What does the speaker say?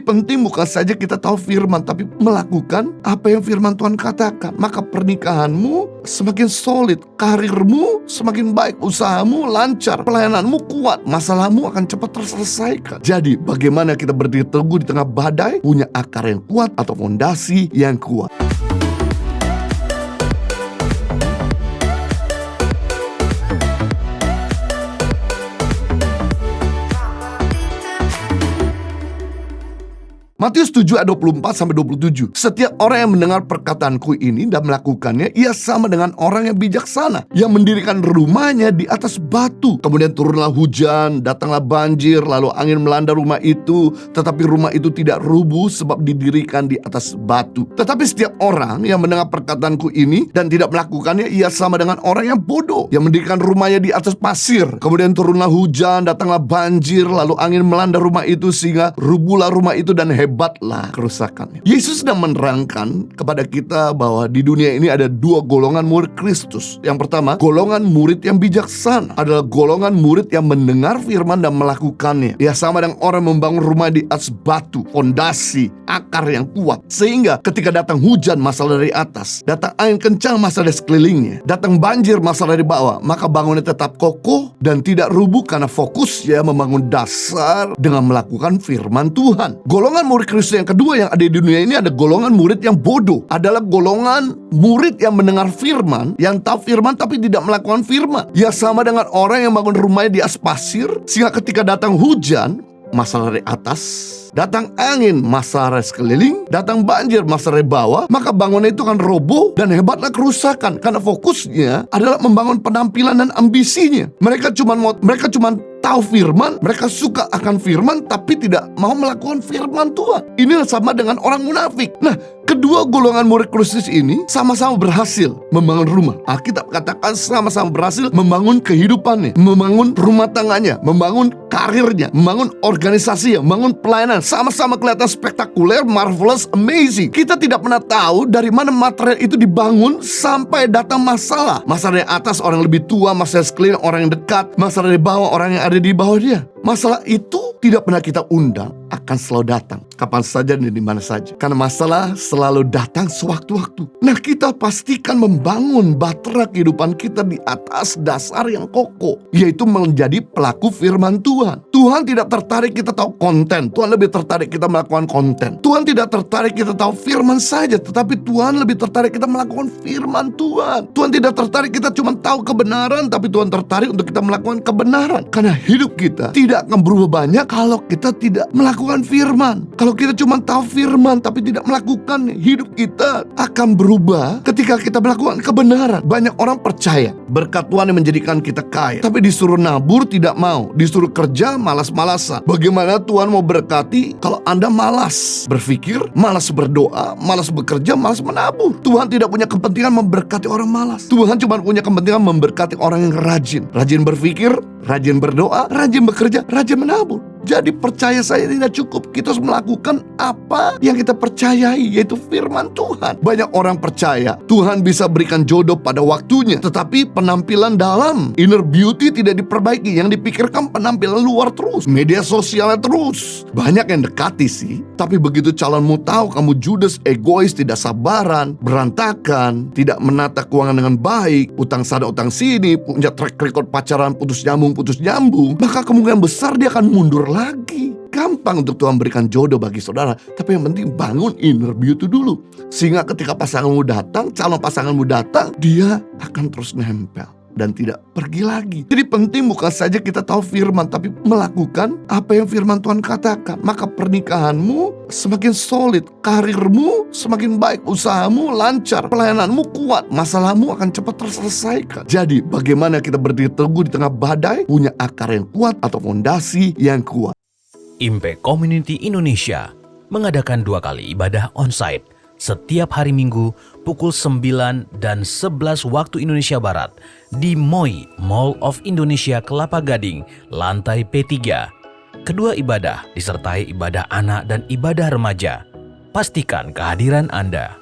penting bukan saja kita tahu firman, tapi melakukan apa yang firman Tuhan katakan. Maka pernikahanmu semakin solid, karirmu semakin baik, usahamu lancar, pelayananmu kuat, masalahmu akan cepat terselesaikan. Jadi bagaimana kita berdiri teguh di tengah badai, punya akar yang kuat atau fondasi yang kuat. Matius 7 ayat 24-27. Setiap orang yang mendengar perkataanku ini dan melakukannya, ia sama dengan orang yang bijaksana, yang mendirikan rumahnya di atas batu. Kemudian turunlah hujan, datanglah banjir, lalu angin melanda rumah itu, tetapi rumah itu tidak rubuh sebab didirikan di atas batu. Tetapi setiap orang yang mendengar perkataanku ini dan tidak melakukannya, ia sama dengan orang yang bodoh, yang mendirikan rumahnya di atas pasir. Kemudian turunlah hujan, datanglah banjir, lalu angin melanda rumah itu sehingga rubuhlah rumah itu dan hebatlah kerusakannya. Yesus sedang menerangkan kepada kita bahwa di dunia ini ada dua golongan murid Kristus. Yang pertama, golongan murid yang bijaksana adalah golongan murid yang mendengar firman dan melakukannya. Ia sama dengan orang membangun rumah di atas batu, fondasi, akar yang kuat. Sehingga ketika datang hujan, masalah dari atas, datang angin kencang, masalah dari sekelilingnya, datang banjir, masalah dari bawah, maka bangunnya tetap kokoh dan tidak rubuh karena fokusnya membangun dasar dengan melakukan firman Tuhan. Golongan murid Kristus yang kedua yang ada di dunia ini ada golongan murid yang bodoh. Adalah golongan murid yang mendengar firman, yang tahu firman tapi tidak melakukan firman. Ia sama dengan orang yang bangun rumahnya di atas pasir, sehingga ketika datang hujan, masalah dari atas, datang angin, masalah dari sekeliling, datang banjir, masalah dari bawah, maka bangunan itu akan roboh dan hebatlah kerusakan. Karena fokusnya adalah membangun penampilan dan ambisinya. Mereka cuma tahu firman, mereka suka akan firman, tapi tidak mau melakukan firman Tuhan. Ini sama dengan orang munafik. Nah, kedua golongan murid Kristus ini sama-sama berhasil membangun rumah. Alkitab katakan sama-sama berhasil membangun kehidupannya, membangun rumah tangganya, membangun karirnya, membangun organisasinya, membangun pelayanan. Sama-sama kelihatan spektakuler, marvelous, amazing. Kita tidak pernah tahu dari mana material itu dibangun sampai datang masalah. Masalah dari atas orang yang lebih tua, masalah sekeliling orang yang dekat, masalah dari bawah orang yang ada di bawah dia. Masalah itu tidak pernah kita undang, akan selalu datang kapan saja dan di mana saja. Karena masalah selalu datang sewaktu-waktu. Nah, kita pastikan membangun bahtera kehidupan kita di atas dasar yang kokoh, yaitu menjadi pelaku firman Tuhan. Tuhan tidak tertarik kita tahu konten, Tuhan lebih tertarik kita melakukan konten. Tuhan tidak tertarik kita tahu firman saja, tetapi Tuhan lebih tertarik kita melakukan firman Tuhan. Tuhan tidak tertarik kita cuma tahu kebenaran, tapi Tuhan tertarik untuk kita melakukan kebenaran. Karena hidup kita tidak akan berubah banyak kalau kita tidak melakukan firman. Kalau kita cuma tahu firman tapi tidak melakukan, hidup kita akan berubah ketika kita melakukan kebenaran. Banyak orang percaya berkat Tuhan yang menjadikan kita kaya, tapi disuruh nabur tidak mau, disuruh kerja malas-malasan. Bagaimana Tuhan mau berkati kalau Anda malas berpikir, malas berdoa, malas bekerja, malas menabur? Tuhan tidak punya kepentingan memberkati orang malas. Tuhan cuma punya kepentingan memberkati orang yang rajin. Rajin berpikir, rajin berdoa, rajin bekerja, rajin menabur. Jadi percaya saya tidak cukup. Kita harus melakukan apa yang kita percayai, yaitu firman Tuhan. Banyak orang percaya Tuhan bisa berikan jodoh pada waktunya, tetapi penampilan dalam, inner beauty tidak diperbaiki. Yang dipikirkan penampilan luar terus, media sosialnya terus. Banyak yang dekati sih, tapi begitu calonmu tahu kamu judes, egois, tidak sabaran, berantakan, tidak menata keuangan dengan baik, utang sana utang sini, punya track record pacaran putus nyambung, maka kemungkinan besar dia akan mundur lagi. Gampang untuk Tuhan berikan jodoh bagi saudara, tapi yang penting bangun inner beauty dulu, sehingga ketika pasanganmu datang, calon pasanganmu datang, dia akan terus nempel dan tidak pergi lagi. Jadi penting bukan saja kita tahu firman, tapi melakukan apa yang firman Tuhan katakan. Maka pernikahanmu semakin solid, karirmu semakin baik, usahamu lancar, pelayananmu kuat, masalahmu akan cepat terselesaikan. Jadi bagaimana kita berdiri teguh di tengah badai, punya akar yang kuat atau fondasi yang kuat. Impact Community Indonesia mengadakan 2 kali ibadah onsite setiap hari Minggu pukul 9 dan 11 waktu Indonesia Barat di MOI, Mall of Indonesia Kelapa Gading, lantai P3. Kedua ibadah disertai ibadah anak dan ibadah remaja. Pastikan kehadiran Anda.